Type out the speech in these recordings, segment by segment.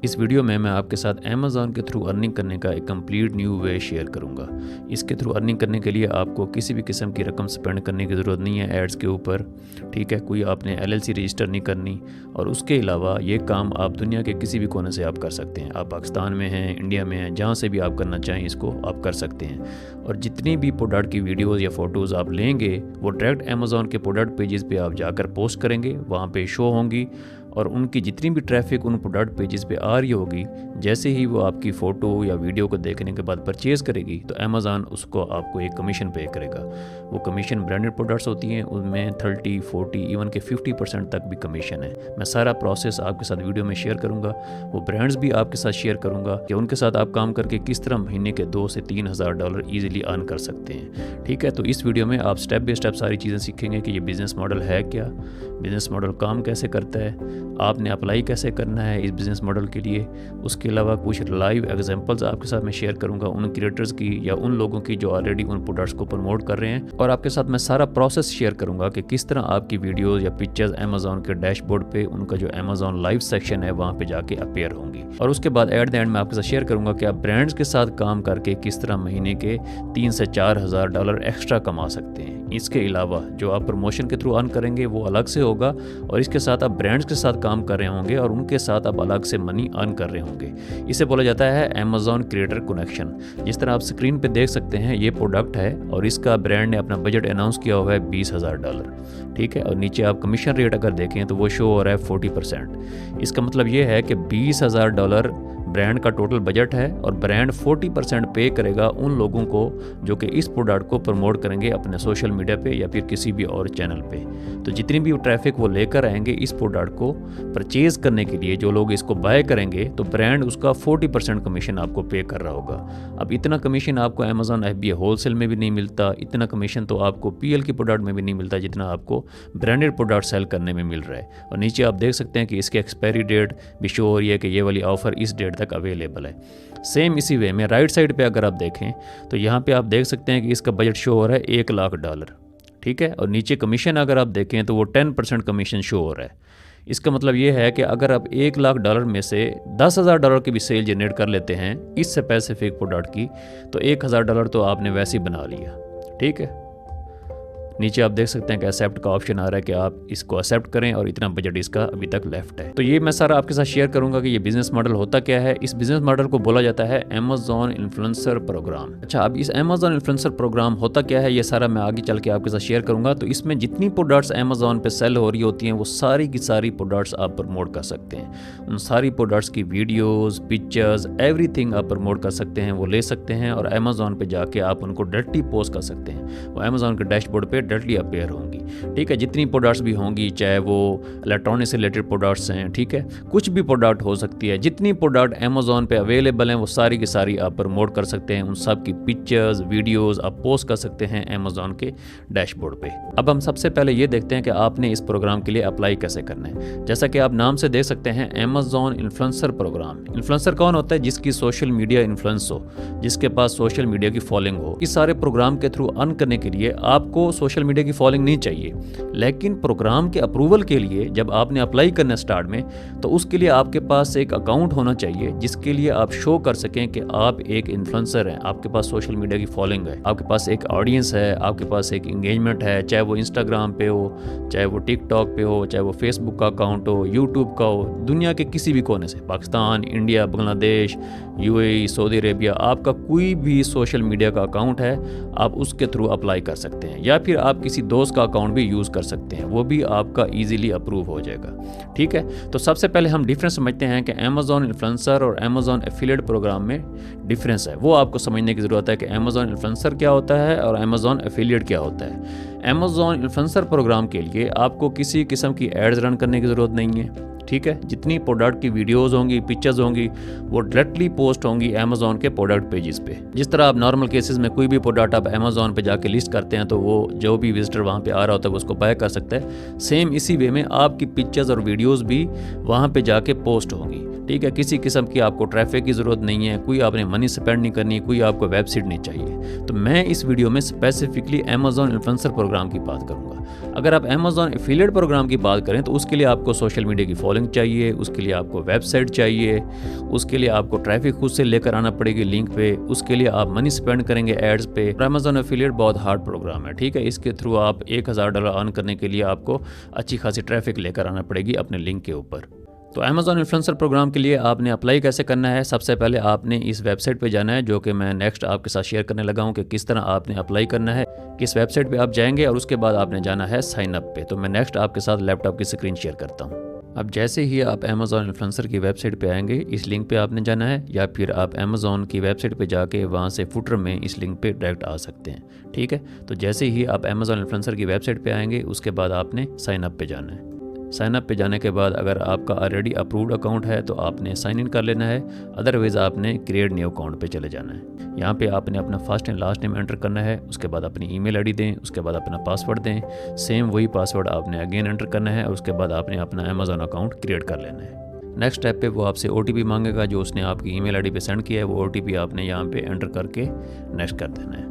इस वीडियो में मैं आपके साथ अमेज़ॉन के थ्रू अर्निंग करने का एक कंप्लीट न्यू वे शेयर करूंगा। इसके थ्रू अर्निंग करने के लिए आपको किसी भी किस्म की रकम स्पेंड करने की ज़रूरत नहीं है एड्स के ऊपर, ठीक है। कोई आपने LLC रजिस्टर नहीं करनी, और उसके अलावा ये काम आप दुनिया के किसी भी कोने से आप कर सकते हैं। आप पाकिस्तान में हैं, इंडिया में हैं, जहाँ से भी आप करना चाहें इसको आप कर सकते हैं। और जितनी भी प्रोडक्ट की वीडियोज़ या फ़ोटोज़ आप लेंगे वो डायरेक्ट अमेज़ॉन के प्रोडक्ट पेजेस पे आप जाकर पोस्ट करेंगे, वहाँ पे शो होंगी, और उनकी जितनी भी ट्रैफिक उन प्रोडक्ट पेजेस पे आ रही होगी, जैसे ही वो आपकी फ़ोटो या वीडियो को देखने के बाद परचेज़ करेगी तो अमेज़ॉन उसको आपको एक कमीशन पे करेगा। वो कमीशन ब्रांडेड प्रोडक्ट्स होती हैं, उनमें 30, 40 इवन के 50% तक भी कमीशन है। मैं सारा प्रोसेस आपके साथ वीडियो में शेयर करूँगा। वो ब्रांड्स भी आपके साथ शेयर करूँगा कि उनके साथ आप काम करके किस तरह महीने के $2 से $3,000 ईजिली अर्न कर सकते हैं, ठीक है। तो इस वीडियो में आप स्टेप बाय स्टेप सारी चीज़ें सीखेंगे कि ये बिज़नेस मॉडल है क्या, बिज़नेस मॉडल काम कैसे करता है, आपने अप्लाई कैसे करना है इस बिज़नेस मॉडल के लिए। उसके अलावा कुछ लाइव एग्जांपल्स आपके साथ मैं शेयर करूंगा उन क्रिएटर्स की या उन लोगों की जो ऑलरेडी उन प्रोडक्ट्स को प्रमोट कर रहे हैं, और आपके साथ मैं सारा प्रोसेस शेयर करूंगा कि किस तरह आपकी वीडियोस या पिक्चर्स अमेज़ॉन के डैशबोर्ड पे उनका जो अमेज़ॉन लाइव सेक्शन है वहाँ पे जाके अपीयर होंगी। और उसके बाद एट द एंड मैं आपके साथ शेयर करूंगा कि आप ब्रांड्स के साथ काम करके किस तरह महीने के $3,000 से $4,000 एक्स्ट्रा कमा सकते हैं। इसके अलावा जो आप प्रमोशन के थ्रू अर्न करेंगे वो अलग से होगा, और इसके साथ आप ब्रांड्स के साथ काम कर रहे होंगे और उनके साथ आप अलग से मनी अर्न कर रहे होंगे। इसे बोला जाता है अमेज़ॉन क्रिएटर कनेक्शन। जिस तरह आप स्क्रीन पे देख सकते हैं ये प्रोडक्ट है और इसका ब्रांड ने अपना बजट अनाउंस किया हुआ है $20,000, ठीक है। और नीचे आप कमीशन रेट अगर देखें तो वो शो हो रहा है 40%। इसका मतलब ये है कि $20,000 ब्रांड का टोटल बजट है और ब्रांड 40% पे करेगा उन लोगों को जो कि इस प्रोडक्ट को प्रमोट करेंगे अपने सोशल मीडिया पे या फिर किसी भी और चैनल पे। तो जितनी भी ट्रैफिक वो लेकर आएंगे इस प्रोडक्ट को परचेज़ करने के लिए, जो लोग इसको बाय करेंगे, तो ब्रांड उसका 40% कमीशन आपको पे कर रहा होगा। अब इतना कमीशन आपको अमेज़ॉन FBA होलसेल में भी नहीं मिलता, इतना कमीशन तो आपको PL की प्रोडक्ट में भी नहीं मिलता जितना आपको ब्रांडेड प्रोडक्ट सेल करने में मिल रहा है। और नीचे आप देख सकते हैं कि इसकी एक्सपायरी डेट भी शो हो रही है कि ये वाली ऑफर इस डेट तक अवेलेबल है। सेम इसी वे में राइट साइड पे अगर आप देखें तो यहाँ पे आप देख सकते हैं कि इसका बजट शो हो रहा है $1,00,000, ठीक है। और नीचे कमीशन अगर आप देखें तो वो 10% कमीशन शो हो रहा है। इसका मतलब ये है कि अगर आप $1,00,000 में से $10,000 की भी सेल जनरेट कर लेते हैं इस स्पेसिफिक प्रोडक्ट की, तो $1,000 तो आपने वैसे ही बना लिया, ठीक है। नीचे आप देख सकते हैं कि एक्सेप्ट का ऑप्शन आ रहा है कि आप इसको एक्सेप्ट करें, और इतना बजट इसका अभी तक लेफ्ट है। तो ये मैं सारा आपके साथ शेयर करूंगा कि ये बिजनेस मॉडल होता क्या है। इस बिजनेस मॉडल को बोला जाता है अमेज़ॉन इन्फ्लुएंसर प्रोग्राम। अच्छा, अब इस अमेज़ॉन इन्फ्लुएंसर प्रोग्राम होता क्या है ये सारा मैं आगे चल के आपके साथ शेयर करूंगा। तो इसमें जितनी प्रोडक्ट्स अमेज़ॉन पे सेल हो रही होती हैं वो सारी की सारी प्रोडक्ट्स आप प्रमोट कर सकते हैं। उन सारी प्रोडक्ट्स की वीडियोज़, पिक्चर्स, एवरीथिंग आप प्रमोट कर सकते हैं, वो ले सकते हैं, और अमेज़ॉन पे जाके आप उनको डायरेक्टली पोस्ट कर सकते हैं। वो अमेज़ॉन के डैशबोर्ड पे डायरेक्टली अपीयर होंगी, ठीक है। जितनी प्रोडक्ट्स भी होंगी, चाहे वो इलेक्ट्रॉनिक से रिलेटेड प्रोडक्ट्स हैं, ठीक है, कुछ भी प्रोडक्ट हो सकती है, जितनी प्रोडक्ट अमेज़ॉन पे अवेलेबल हैं वो सारी की सारी आप प्रमोट कर सकते हैं। उन सब की पिक्चर्स, वीडियोस आप पोस्ट कर सकते हैं अमेज़ॉन के डैशबोर्ड पे। अब हम सबसे पहले ये देखते हैं कि आपने इस प्रोग्राम के लिए अप्लाई कैसे करना है। जैसा कि आप नाम से देख सकते हैं अमेज़ॉन इन्फ्लुएंसर प्रोग्राम। इन्फ्लुएंसर कौन होता है? जिसकी सोशल मीडिया इन्फ्लुएंस हो, जिसके पास सोशल मीडिया की फॉलोइंग हो। इस सारे प्रोग्राम के थ्रू अर्न करने के लिए आपको सोशल मीडिया की फॉलोइंग नहीं चाहिए, लेकिन प्रोग्राम के अप्रूवल के लिए जब आपने अप्लाई करना स्टार्ट में, तो उसके लिए आपके पास एक अकाउंट होना चाहिए जिसके लिए आप शो कर सकें कि आप एक इन्फ्लुएंसर हैं, आपके पास सोशल मीडिया की फॉलोइंग है, आपके पास एक ऑडियंस है, आपके पास एक इंगेजमेंट है, चाहे वो इंस्टाग्राम पे हो, चाहे वो टिकटॉक पे हो, चाहे वो फेसबुक का अकाउंट हो, यूट्यूब का हो, दुनिया के किसी भी कोने से, Pakistan, India, Bangladesh, UAE, Saudi Arabia, आपका कोई भी सोशल मीडिया का अकाउंट है, आप उसके थ्रू अप्लाई कर सकते हैं। या फिर आप किसी दोस्त का अकाउंट भी यूज़ कर सकते हैं, वो भी आपका इजीली अप्रूव हो जाएगा, ठीक है। तो सबसे पहले हम डिफरेंस समझते हैं कि अमेज़ॉन इन्फ्लुएंसर और अमेज़ॉन एफिलिएट प्रोग्राम में डिफरेंस है। वो आपको समझने की ज़रूरत है कि अमेज़ॉन इन्फ्लुएंसर क्या होता है और अमेज़ॉन एफिलिएट क्या होता है। अमेज़ॉन इन्फ्लुएंसर प्रोग्राम के लिए आपको किसी किस्म की एड्स रन करने की ज़रूरत नहीं है, ठीक है। जितनी प्रोडक्ट की वीडियोस होंगी, पिक्चर्स होंगी, वो डायरेक्टली पोस्ट होंगी अमेज़ॉन के प्रोडक्ट पेजेस पे। जिस तरह आप नॉर्मल केसेस में कोई भी प्रोडक्ट आप अमेज़ॉन पे जाके लिस्ट करते हैं तो वो जो भी विजिटर वहाँ पे आ रहा होता है वो उसको बाय कर सकता है। सेम इसी वे में आपकी पिक्चर्स और वीडियोस भी वहाँ पे जाके पोस्ट होंगी, ठीक है। किसी किस्म की आपको ट्रैफिक की ज़रूरत नहीं है, कोई आपने मनी स्पेंड नहीं करनी, कोई आपको वेबसाइट नहीं चाहिए। तो मैं इस वीडियो में स्पेसिफिकली अमेज़ॉन इन्फ्लुएंसर प्रोग्राम की बात करूँगा। अगर आप अमेज़ॉन एफिलिएट प्रोग्राम की बात करें तो उसके लिए आपको सोशल मीडिया की फॉलोइंग चाहिए, उसके लिए आपको वेबसाइट चाहिए, उसके लिए आपको ट्रैफिक खुद से लेकर आना पड़ेगी लिंक पे, उसके लिए आप मनी स्पेंड करेंगे एड्स पे। अमेज़न एफिलिएट बहुत हार्ड प्रोग्राम है, ठीक है। इसके थ्रू आप $1000 अर्न करने के लिए आपको अच्छी खासी ट्रैफिक लेकर आना पड़ेगी अपने लिंक के ऊपर। तो अमेज़न इन्फ्लुएंसर प्रोग्राम के लिए आपने अप्लाई कैसे करना है? सबसे पहले आपने इस वेबसाइट पे जाना है, जो कि मैं नेक्स्ट आपके साथ शेयर करने लगा हूँ कि किस तरह आपने अप्लाई करना है। किस वेबसाइट पे आप जाएंगे और उसके बाद आपने जाना है साइन अप पे। तो मैं नेक्स्ट आपके साथ लैपटॉप की स्क्रीन शेयर करता हूँ। अब जैसे ही आप अमेज़न इन्फ्लुएंसर की वेबसाइट पे आएंगे, इस लिंक पे आपने जाना है, या फिर आप अमेज़न की वेबसाइट पे जाके वहाँ से फुटर में इस लिंक पे डायरेक्ट आ सकते हैं, ठीक है। तो जैसे ही आप अमेज़न इन्फ्लुएंसर की वेबसाइट पे आएंगे, उसके बाद आपने साइन अप पे जाना है। साइन अप पे जाने के बाद अगर आपका ऑलरेडी अप्रूव्ड अकाउंट है तो आपने साइन इन कर लेना है, अदरवाइज़ आपने क्रिएट न्यू अकाउंट पे चले जाना है। यहाँ पे आपने अपना first and last name enter करना है, उसके बाद अपनी ईमेल आईडी दें, उसके बाद अपना पासवर्ड दें, सेम वही पासवर्ड आपने अगेन एंटर करना है और उसके बाद आपने अपना अमेज़न अकाउंट क्रिएट कर लेना है। नेक्स्ट स्टेप पे वो आपसे OTP मांगेगा, जो उसने आपकी ईमेल आईडी पे सेंड किया है, वो OTP आपने यहाँ पे एंटर करके नेक्स्ट कर देना है।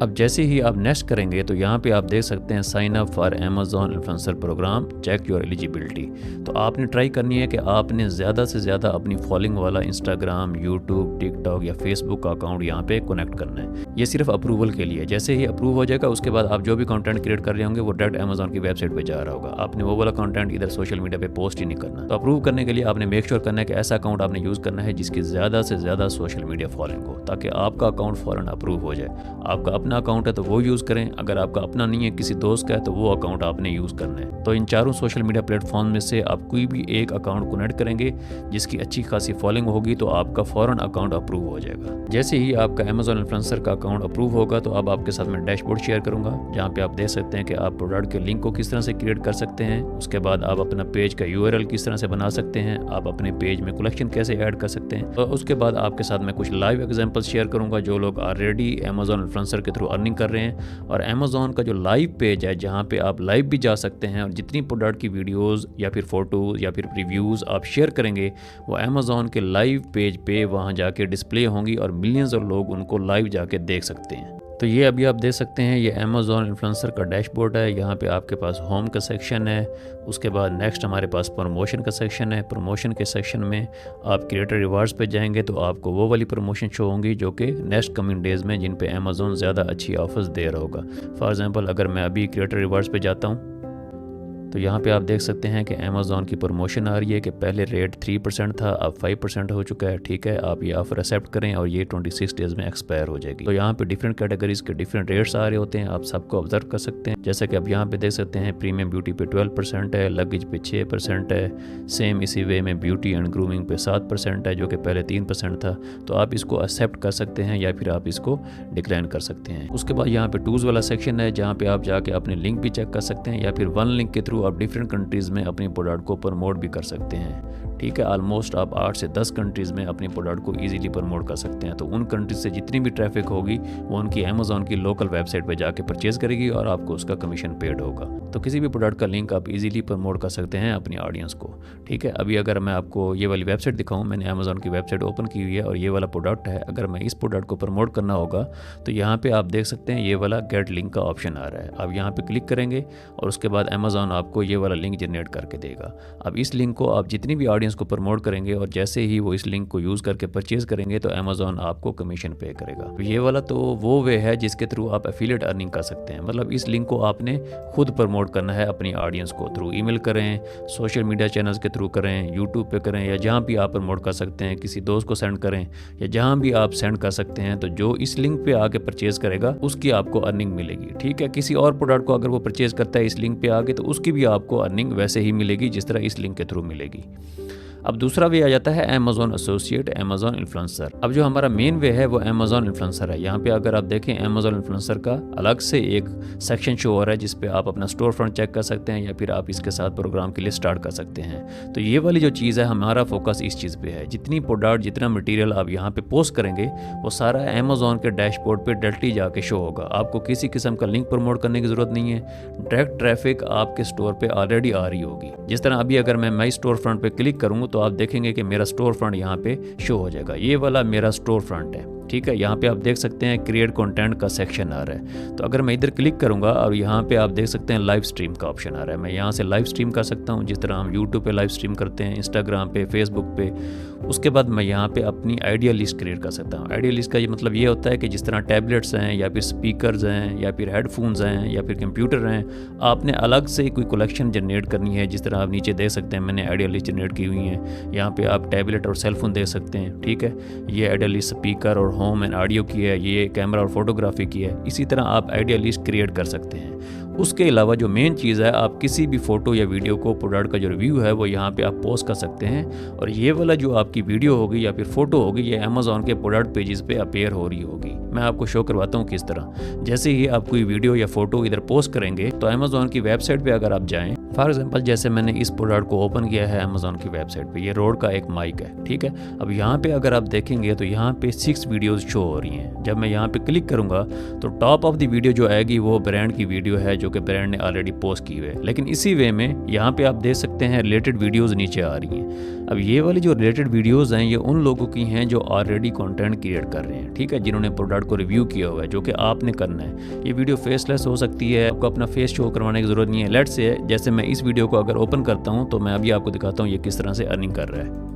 अब जैसे ही आप नेक्स्ट करेंगे तो यहाँ पे आप देख सकते हैं sign up for Amazon influencer program, check your eligibility. तो आपने ट्राई करनी है कि आपने ज़्यादा से ज़्यादा अपनी फॉलोइंग वाला इंस्टाग्राम, यूट्यूब, टिकटॉक या फेसबुक का अकाउंट यहाँ पे कनेक्ट करना है। ये सिर्फ अप्रूवल के लिए। जैसे ही अप्रूव हो जाएगा उसके बाद आप जो भी कंटेंट क्रिएट कर रहे होंगे वो डायरेक्ट अमेज़न की वेबसाइट पर जा रहा होगा। आपने वो वाला कंटेंट इधर सोशल मीडिया पर पोस्ट ही नहीं करना। तो अप्रूव करने के लिए आपने मेक श्योर करना है कि ऐसा अकाउंट आपने यूज़ करना है जिसकी ज़्यादा से ज़्यादा सोशल मीडिया फॉलोइंग हो, ताकि आपका अकाउंट फ़ौरन अप्रूव हो जाए। आपका अपना अकाउंट है तो वो यूज़ करें, अगर आपका अपना नहीं है किसी दोस्त का है तो वो अकाउंट आपने यूज़ करना है। तो इन चारों सोशल मीडिया प्लेटफॉर्म में से आप कोई भी एक अकाउंट कनेक्ट करेंगे जिसकी अच्छी खासी फॉलोइंग होगी तो आपका फ़ौरन अकाउंट अप्रूव हो जाएगा। जैसे ही आपका अमेज़न इन्फ्लुएंसर का अकाउंट अप्रूव होगा तो अब आपके साथ मैं डैशबोर्ड शेयर करूंगा, जहाँ पे आप देख सकते हैं कि आप प्रोडक्ट के लिंक को किस तरह से क्रिएट कर सकते हैं। उसके बाद आप अपना पेज का URL किस तरह से बना सकते हैं, आप अपने पेज में कलेक्शन कैसे ऐड कर सकते हैं। और उसके बाद आपके साथ मैं कुछ लाइव एग्जाम्पल शेयर करूँगा जो लोग ऑलरेडी अमेज़न इन्फ्लुएंसर के थ्रू अर्निंग कर रहे हैं। और अमेज़न का जो लाइव पेज है जहाँ पे आप लाइव भी जा सकते हैं और जितनी प्रोडक्ट की वीडियोस या फिर फ़ोटोज़ या फिर रिव्यूज़ आप शेयर करेंगे वो अमेज़न के लाइव पेज पे वहाँ जाके डिस्प्ले होंगी और मिलियंस ऑफ लोग उनको लाइव जाके देख सकते हैं। तो ये अभी आप देख सकते हैं, ये अमेज़न इन्फ्लुएंसर का डैशबोर्ड है। यहाँ पे आपके पास होम का सेक्शन है, उसके बाद नेक्स्ट हमारे पास प्रमोशन का सेक्शन है। प्रमोशन के सेक्शन में आप क्रिएटर रिवार्ड्स पे जाएंगे तो आपको वो वाली प्रमोशन शो होंगी जो कि नेक्स्ट कमिंग डेज़ में जिन पे अमेज़न ज़्यादा अच्छी ऑफर्स दे रहा होगा। फॉर एग्जांपल अगर मैं अभी क्रिएटर रिवार्ड्स पे जाता हूँ तो यहाँ पे आप देख सकते हैं कि अमेज़न की प्रमोशन आ रही है कि पहले रेट 3% था, अब 5% हो चुका है, ठीक है। आप ये ऑफ़र एक्सेप्ट करें और ये 26 डेज़ में एक्सपायर हो जाएगी। तो यहाँ पे डिफरेंट कैटेगरीज के डिफरेंट रेट्स आ रहे होते हैं, आप सबको ऑब्जर्व कर सकते हैं। जैसे कि अब यहाँ पे देख सकते हैं प्रीमियम ब्यूटी पे 12% है, लगेज पे 6% है, सेम इसी वे में ब्यूटी एंड ग्रूमिंग पे 7% है जो कि पहले 3% था। तो आप इसको एक्सेप्ट कर सकते हैं या फिर आप इसको डिक्लाइन कर सकते हैं। उसके बाद यहाँ पे टूल्स वाला सेक्शन है जहाँ पे आप जाके अपने लिंक भी चेक कर सकते हैं या फिर वन लिंक के थ्रू आप डिफरेंट कंट्रीज़ में अपनी प्रोडक्ट को प्रमोट भी कर सकते हैं, ठीक है। ऑलमोस्ट आप 8 से 10 कंट्रीज़ में अपनी प्रोडक्ट को इजीली प्रमोट कर सकते हैं। तो उन कंट्रीज से जितनी भी ट्रैफिक होगी वो उनकी अमेज़न की लोकल वेबसाइट पे जाके परचेज करेगी और आपको उसका कमीशन पेड होगा। तो किसी भी प्रोडक्ट का लिंक आप इजीली प्रमोट कर सकते हैं अपनी ऑडियंस को, ठीक है। अभी अगर मैं आपको ये वाली वेबसाइट दिखाऊँ, मैंने अमेज़न की वेबसाइट ओपन की हुई है और ये वाला प्रोडक्ट है। अगर मैं इस प्रोडक्ट को प्रमोट करना होगा तो यहाँ पर आप देख सकते हैं ये वाला गेट लिंक का ऑप्शन आ रहा है। आप यहाँ पर क्लिक करेंगे और उसके बाद अमेज़न आपको ये वाला लिंक जनरेट करके देगा। अब इस लिंक को आप जितनी भी ऑडियंस को प्रमोट करेंगे और जैसे ही वो इस लिंक को यूज़ करके परचेज करेंगे तो अमेज़न आपको कमीशन पे करेगा। तो ये वाला तो वो वे है जिसके थ्रू आप एफिलिएट अर्निंग कर सकते हैं। मतलब इस लिंक को आपने खुद प्रमोट करना है अपनी ऑडियंस को, थ्रू ईमेल करें, सोशल मीडिया चैनल्स के थ्रू करें, यूट्यूब पे करें या जहाँ भी आप प्रमोट कर सकते हैं, किसी दोस्त को सेंड करें या जहाँ भी आप सेंड कर सकते हैं। तो जो इस लिंक पे आके परचेज करेगा उसकी आपको अर्निंग मिलेगी, ठीक है। किसी और प्रोडक्ट को अगर वो परचेज करता है इस लिंक पे आके तो उसकी भी आपको अर्निंग वैसे ही मिलेगी जिस तरह इस लिंक के थ्रू मिलेगी। अब दूसरा वे आ जाता है अमेज़न एसोसिएट, अमेज़न इन्फ्लुएंसर। अब जो हमारा मेन वे है वो अमेज़न इन्फ्लुएंसर है। यहाँ पे अगर आप देखें अमेज़न इन्फ्लुएंसर का अलग से एक सेक्शन शो हो रहा है जिस पे आप अपना स्टोर फ्रंट चेक कर सकते हैं या फिर आप इसके साथ प्रोग्राम के लिए स्टार्ट कर सकते हैं। तो ये वाली जो चीज़ है हमारा फोकस इस चीज़ पे है। जितनी प्रोडक्ट जितना मटीरियल आप यहाँ पे पोस्ट करेंगे वो सारा अमेज़न के डैशबोर्ड पे डायरेक्टली जाके शो होगा। आपको किसी किस्म का लिंक प्रमोट करने की ज़रूरत नहीं है, डायरेक्ट ट्रैफिक आपके स्टोर पे ऑलरेडी आ रही होगी। जिस तरह अभी अगर मैं माई स्टोर फ्रंट पे क्लिक करूँगा तो आप देखेंगे कि मेरा स्टोर फ्रंट यहाँ पे शो हो जाएगा। ये वाला मेरा स्टोर फ्रंट है। ठीक है, यहाँ पे आप देख सकते हैं क्रिएट कंटेंट का सेक्शन आ रहा है। तो अगर मैं इधर क्लिक करूँगा और यहाँ पे आप देख सकते हैं लाइव स्ट्रीम का ऑप्शन आ रहा है। मैं यहाँ से लाइव स्ट्रीम कर सकता हूँ, जिस तरह हम यूट्यूब पे लाइव स्ट्रीम करते हैं, इंस्टाग्राम पे, फेसबुक पे। उसके बाद मैं यहाँ पे अपनी आइडिया लिस्ट क्रिएट कर सकता हूँ। आइडिया लिस्ट का ये मतलब ये होता है कि जिस तरह टैबलेट्स हैं या फिर स्पीकर्स हैं या फिर हेडफोन्स हैं या फिर कंप्यूटर हैं, आपने अलग से कोई कलेक्शन जनरेट करनी है। जिस तरह आप नीचे देख सकते हैं मैंने आइडिया लिस्ट जनरेट की हुई है। यहाँ पे आप टैबलेट और सेलफोन देख सकते हैं। ठीक है, ये आइडिया लिस्ट स्पीकर और होम एंड ऑडियो की है, ये कैमरा और फोटोग्राफी की है। इसी तरह आप आइडिया लिस्ट क्रिएट कर सकते हैं। उसके अलावा जो मेन चीज़ है, आप किसी भी फ़ोटो या वीडियो को, प्रोडक्ट का जो रिव्यू है वो यहाँ पे आप पोस्ट कर सकते हैं। और ये वाला जो आपकी वीडियो होगी या फिर फ़ोटो होगी, ये अमेज़ॉन के प्रोडक्ट पेजेस पे अपेयर हो रही होगी। मैं आपको शो करवाता हूँ किस तरह। जैसे ही आप कोई वीडियो या फ़ोटो इधर पोस्ट करेंगे तो अमेज़ॉन की वेबसाइट पर अगर आप जाएँ, फॉर एग्जाम्पल जैसे मैंने इस प्रोडक्ट को ओपन किया है अमेज़ॉन की वेबसाइट पे, ये रोड का एक माइक है। ठीक है, अब यहाँ पे अगर आप देखेंगे तो यहाँ पे 6 वीडियोस शो हो रही हैं। जब मैं यहाँ पे क्लिक करूँगा तो टॉप ऑफ द वीडियो जो आएगी वो ब्रांड की वीडियो है, जो कि ब्रांड ने ऑलरेडी पोस्ट की हुई है। लेकिन इसी वे में यहाँ पे आप देख सकते हैं रिलेटेड वीडियोज़ नीचे आ रही हैं। अब ये वाली जो रिलेटेड वीडियोज़ हैं ये उन लोगों की हैं जो ऑलरेडी कंटेंट क्रिएट कर रहे हैं। ठीक है, जिन्होंने प्रोडक्ट को रिव्यू किया हुआ है, जो कि आपने करना है। ये वीडियो फेसलेस हो सकती है, आपको अपना फेस शो करवाने की ज़रूरत नहीं है। लेट्स से जैसे मैं इस वीडियो को अगर ओपन करता हूं तो मैं अभी आपको दिखाता हूं ये किस तरह से अर्निंग कर रहा है।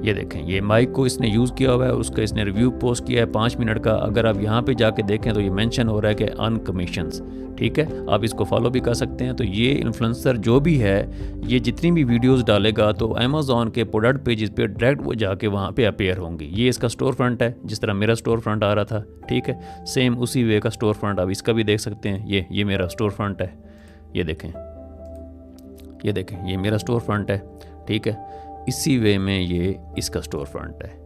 ये देखें, ये माइक को इसने यूज़ किया हुआ है, उसका इसने रिव्यू पोस्ट किया है 5 मिनट का। अगर आप यहाँ पे जाके देखें तो ये मेंशन हो रहा है कि अर्न कमीशंस। ठीक है, आप इसको फॉलो भी कर सकते हैं। तो ये इन्फ्लुएंसर जो भी है, ये जितनी भी वीडियोस डालेगा तो अमेज़ॉन के प्रोडक्ट पेजेस पे डायरेक्ट वो जाके वहाँ पे अपीयर होंगी। ये इसका स्टोर फ्रंट है, जिस तरह मेरा स्टोर फ्रंट आ रहा था। ठीक है, सेम उसी वे का स्टोर फ्रंट आप इसका भी देख सकते हैं। ये मेरा स्टोर फ्रंट है, ये देखें, ये देखें, ये मेरा स्टोर फ्रंट है। ठीक है, इसी वे में ये इसका स्टोर फ्रंट है।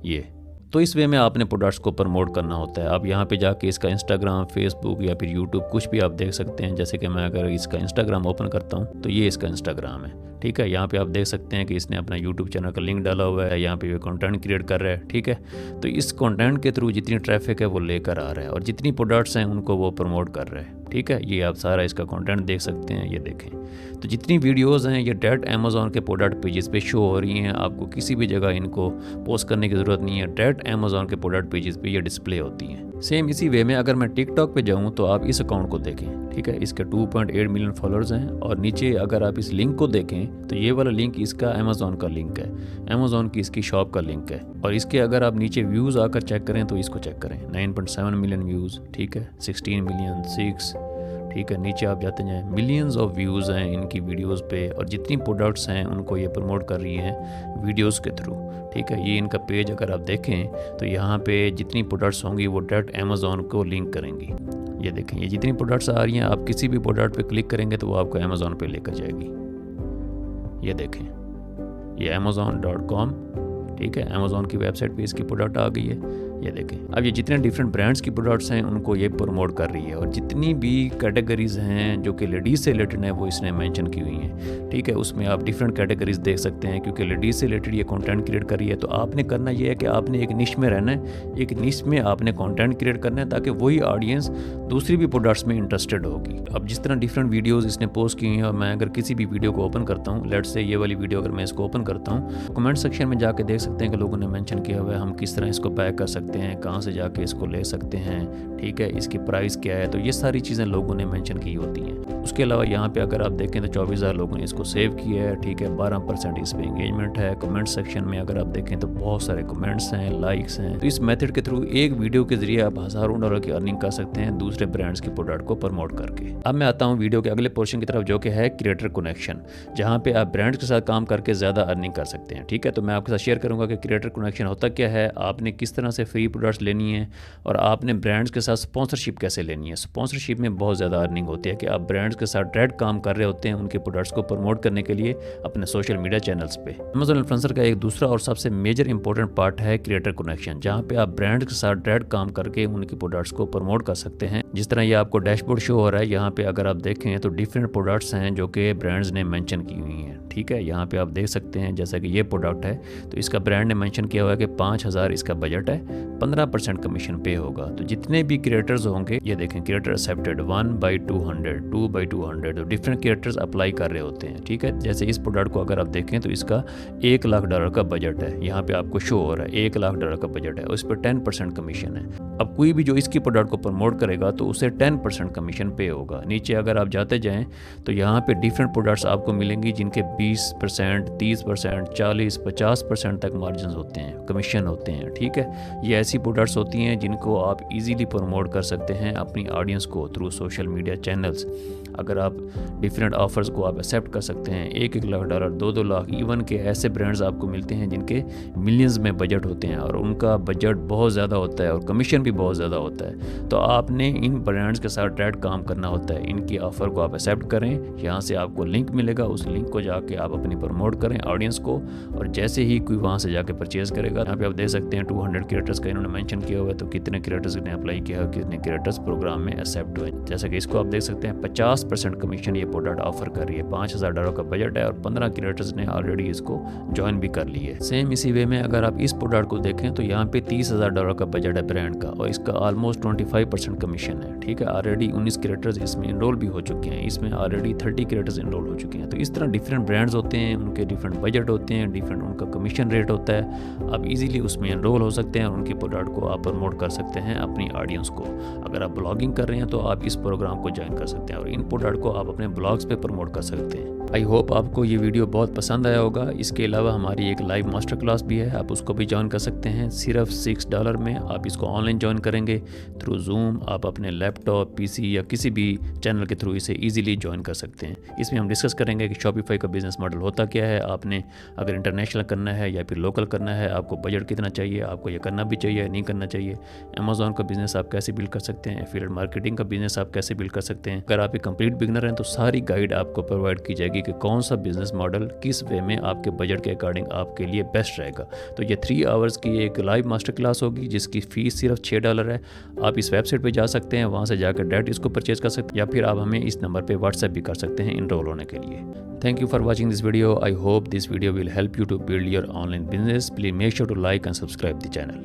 ये तो इस वे में आपने प्रोडक्ट्स को प्रमोट करना होता है। आप यहाँ पे जाके इसका इंस्टाग्राम, फेसबुक या फिर यूट्यूब कुछ भी आप देख सकते हैं। जैसे कि मैं अगर इसका इंस्टाग्राम ओपन करता हूँ तो ये इसका इंस्टाग्राम है। ठीक है, यहाँ पे आप देख सकते हैं कि इसने अपना यूट्यूब चैनल का लिंक डाला हुआ है। यहाँ पे वो कंटेंट क्रिएट कर रहा है। ठीक है, तो इस कंटेंट के थ्रू जितनी ट्रैफिक है वो लेकर आ रहा है और जितनी प्रोडक्ट्स हैं उनको वो प्रमोट कर रहा है। ठीक है, ये आप सारा इसका कंटेंट देख सकते हैं। ये देखें, तो जितनी वीडियोस हैं ये डायरेक्ट अमेज़ॉन के प्रोडक्ट पेजेस पे शो हो रही हैं। आपको किसी भी जगह इनको पोस्ट करने की ज़रूरत नहीं है, डायरेक्ट अमेज़ॉन के प्रोडक्ट पेजेस पे ये डिस्प्ले होती हैं। सेम इसी वे में अगर मैं टिकटॉक पे जाऊँ तो आप इस अकाउंट को देखें। ठीक है, इसके 2.8 मिलियन फॉलोअर्स हैं और नीचे अगर आप इस लिंक को देखें तो ये वाला लिंक इसका अमेज़ॉन का लिंक है, अमेज़ॉन की इसकी शॉप का लिंक है। और इसके अगर आप नीचे व्यूज़ आकर चेक करें तो इसको चेक करें, 9.7 मिलियन व्यूज़। ठीक है, 16 मिलियन 6। ठीक है, नीचे आप जाते जाएँ, मिलियंस ऑफ व्यूज़ हैं इनकी वीडियोस पे और जितनी प्रोडक्ट्स हैं उनको ये प्रमोट कर रही हैं वीडियोस के थ्रू। ठीक है, ये इनका पेज अगर आप देखें तो यहाँ पे जितनी प्रोडक्ट्स होंगी वो डायरेक्ट अमेज़ॉन को लिंक करेंगी। ये देखें, ये जितनी प्रोडक्ट्स आ रही हैं, आप किसी भी प्रोडक्ट पे क्लिक करेंगे तो वो आपको अमेज़ॉन पे लेकर जाएगी। ये देखें, ये amazon.com। ठीक है, अमेज़ॉन की वेबसाइट पे इसकी प्रोडक्ट आ गई है। ये देखें, अब ये जितने डिफरेंट ब्रांड्स की प्रोडक्ट्स हैं उनको ये प्रमोट कर रही है और जितनी भी कैटेगरीज़ हैं जो कि लेडीज़ से रिलेटेड हैं वो इसने मेंशन की हुई हैं। ठीक है, उसमें आप डिफरेंट कैटेगरीज देख सकते हैं क्योंकि लेडीज़ से रिलेटेड ये कंटेंट क्रिएट कर रही है। तो आपने करना ये है कि आपने एक निश में रहना है, एक निश में आपने कंटेंट क्रिएट करना है ताकि वही ऑडियंस दूसरी भी प्रोडक्ट्स में इंटरेस्टेड होगी। अब जिस तरह डिफरेंट वीडियोज़ इसने पोस्ट की हैं और मैं अगर किसी भी वीडियो को ओपन करता हूँ, लेट्स से ये वाली वीडियो अगर मैं इसको ओपन करता हूँ तो कमेंट सेक्शन में जाके देख सकते हैं कि लोगों ने मेंशन किया हुआ है हम किस तरह इसको पैक कर सकते हैं, कहाँ से जाके इसको ले सकते हैं। ठीक है, इसकी प्राइस क्या है, तो ये सारी चीज़ें लोगों ने मेंशन की होती हैं। उसके अलावा यहाँ पे अगर आप देखें तो 24,000 लोगों ने इसको सेव किया है। ठीक है, 12% इस पर इंगेजमेंट है। कमेंट सेक्शन में अगर आप देखें तो बहुत सारे कमेंट्स हैं, लाइक्स हैं। तो इस मेथड के थ्रू एक वीडियो के जरिए आप हज़ारों डॉलर की अर्निंग कर सकते हैं दूसरे ब्रांड्स के प्रोडक्ट को प्रमोट करके। अब मैं आता हूँ वीडियो के अगले पोर्शन की तरफ, जो कि है क्रिएटर कनेक्शन, जहाँ पे आप ब्रांड्स के साथ काम करके ज़्यादा अर्निंग कर सकते हैं। ठीक है, तो मैं आपके साथ शेयर करूँगा कि क्रिएटर कनेक्शन होता क्या है, आपने किस तरह से फ्री प्रोडक्ट्स लेनी है और आपने ब्रांड्स के साथ स्पॉन्सरशिप कैसे लेनी है। स्पॉन्सरशिप में बहुत ज़्यादा अर्निंग होती है कि आप ब्रांड्स के साथ डायरेक्ट काम कर रहे होते हैं उनके प्रोडक्ट्स को प्रमोट करने के लिए अपने सोशल मीडिया चैनल्स पे। अमेज़ॉन इन्फ्लुएंसर का एक दूसरा और सबसे मेजर इंपॉर्टेंट पार्ट है क्रिएटर कनेक्शन, जहाँ पे आप ब्रांड्स के साथ डायरेक्ट काम करके उनके प्रोडक्ट्स को प्रमोट कर सकते हैं। जिस तरह ये आपको डैशबोर्ड शो हो रहा है, यहाँ पे अगर आप देखें तो डिफरेंट प्रोडक्ट्स हैं जो कि ब्रांड्स ने मेंशन की हुई हैं। ठीक है, यहाँ पे आप देख सकते हैं जैसा कि ये प्रोडक्ट है तो इसका ब्रांड ने मेंशन किया हुआ है कि 5,000 इसका बजट है। 15% कमीशन पे होगा। तो जितने भी क्रिएटर्स होंगे, ये देखें क्रिएटर एक्सेप्टेड 1/200, 2/200, तो डिफरेंट क्रिएटर्स अप्लाई कर रहे होते हैं, ठीक है। जैसे इस प्रोडक्ट को अगर आप देखें तो इसका $1,00,000 का बजट है, यहाँ पे आपको शो हो रहा है $1,00,000 का बजट है, उस पर 10% कमीशन है। अब कोई भी जो इसकी प्रोडक्ट को प्रमोट करेगा तो उसे 10% कमीशन पे होगा। नीचे अगर आप जाते जाएँ तो यहाँ पे डिफरेंट प्रोडक्ट्स आपको मिलेंगी जिनके 20%, 30%, 40, 50% तक मार्जिन होते हैं, कमीशन होते हैं, ठीक है। ये ऐसी प्रोडक्ट्स होती हैं जिनको आप इजीली प्रमोट कर सकते हैं अपनी ऑडियंस को थ्रू सोशल मीडिया चैनल्स। अगर आप डिफरेंट ऑफर्स को आप एक्सेप्ट कर सकते हैं, $1-1 लाख, $2-2 लाख, इवन के ऐसे ब्रांड्स आपको मिलते हैं जिनके मिलियंस में बजट होते हैं और उनका बजट बहुत ज़्यादा होता है और कमीशन भी बहुत ज़्यादा होता है। तो आपने इन ब्रांड्स के साथ डायरेक्ट काम करना होता है। इनकी ऑफ़र को आप एक्सेप्ट करें, यहाँ से आपको लिंक मिलेगा, उस लिंक को जाके आप अपनी प्रमोट करें ऑडियंस को, और जैसे ही कोई वहाँ से जाके परचेज करेगा, यहाँ पे आप देख सकते हैं 200 क्रिएटर्स का इन्होंने मेंशन किया हुआ है, तो कितने क्रिएटर्स ने अप्लाई किया है, कितने क्रिएटर्स प्रोग्राम में एक्सेप्ट हुए। जैसा कि इसको आप देख सकते हैं 50% कमीशन ये प्रोडक्ट ऑफर कर रही है, $5,000 का बजट है और 15 क्रिएटर्स ने ऑलरेडी इसको ज्वाइन भी कर ली है। सेम इसी वे में अगर आप इस प्रोडक्ट को देखें तो यहाँ पे $30,000 का बजट है ब्रांड का और इसका ऑलमोस्ट 25% कमीशन है, ठीक है। ऑलरेडी 19 क्रिएटर्स इसमें इनरोल भी हो चुके हैं, इसमें ऑलरेडी 30 क्रिएटर्स इनरोल हो चुके हैं। तो इस तरह डिफरेंट ब्रांड्स होते हैं, उनके डिफरेंट बजट होते हैं, डिफरेंट उनका कमीशन रेट होता है। आप इजीली उसमें इनरोल हो सकते हैं और उनकी प्रोडक्ट को आप प्रमोट कर सकते हैं अपनी ऑडियंस को। अगर आप ब्लॉगिंग कर रहे हैं तो आप इस प्रोग्राम को ज्वाइन कर सकते हैं और इन प्रोडक्ट को आप अपने ब्लॉग्स पे प्रमोट कर सकते हैं। आई होप आपको ये वीडियो बहुत पसंद आया होगा। इसके अलावा हमारी एक लाइव मास्टर क्लास भी है, आप उसको भी ज्वाइन कर सकते हैं सिर्फ $6 में। आप इसको ऑनलाइन ज्वाइन करेंगे थ्रू जूम, आप अपने लैपटॉप, पीसी या किसी भी चैनल के थ्रू इसे इजीली ज्वाइन कर सकते हैं। इसमें हम डिस्कस करेंगे कि शॉपिफाई का बिजनेस मॉडल होता क्या है, आपने अगर इंटरनेशनल करना है या फिर लोकल करना है, आपको बजट कितना चाहिए, आपको ये करना भी चाहिए नहीं करना चाहिए, अमेजॉन का बिजनेस आप कैसे बिल्ड कर सकते हैं, एफिलिएट मार्केटिंग का बिजनेस आप कैसे बिल्ड कर सकते हैं। अगर आप एक कंप्लीट बिगनर हैं तो सारी गाइड आपको प्रोवाइड की जाएगी कि कौन सा बिजनेस मॉडल किस वे में आपके बजट के अकॉर्डिंग आपके लिए बेस्ट रहेगा। तो ये 3 आवर्स की एक लाइव मास्टर क्लास होगी जिसकी फ़ीस सिर्फ $6 है। आप इस वेबसाइट पे जा सकते हैं, वहाँ से जाकर डायरेक्ट इसको परचेज कर सकते हैं या फिर आप हमें इस नंबर पे व्हाट्सएप भी कर सकते हैं इनरोल होने के लिए। Thank you for watching this video. I hope this video will help you to build your online business. Please make sure to like and subscribe the channel.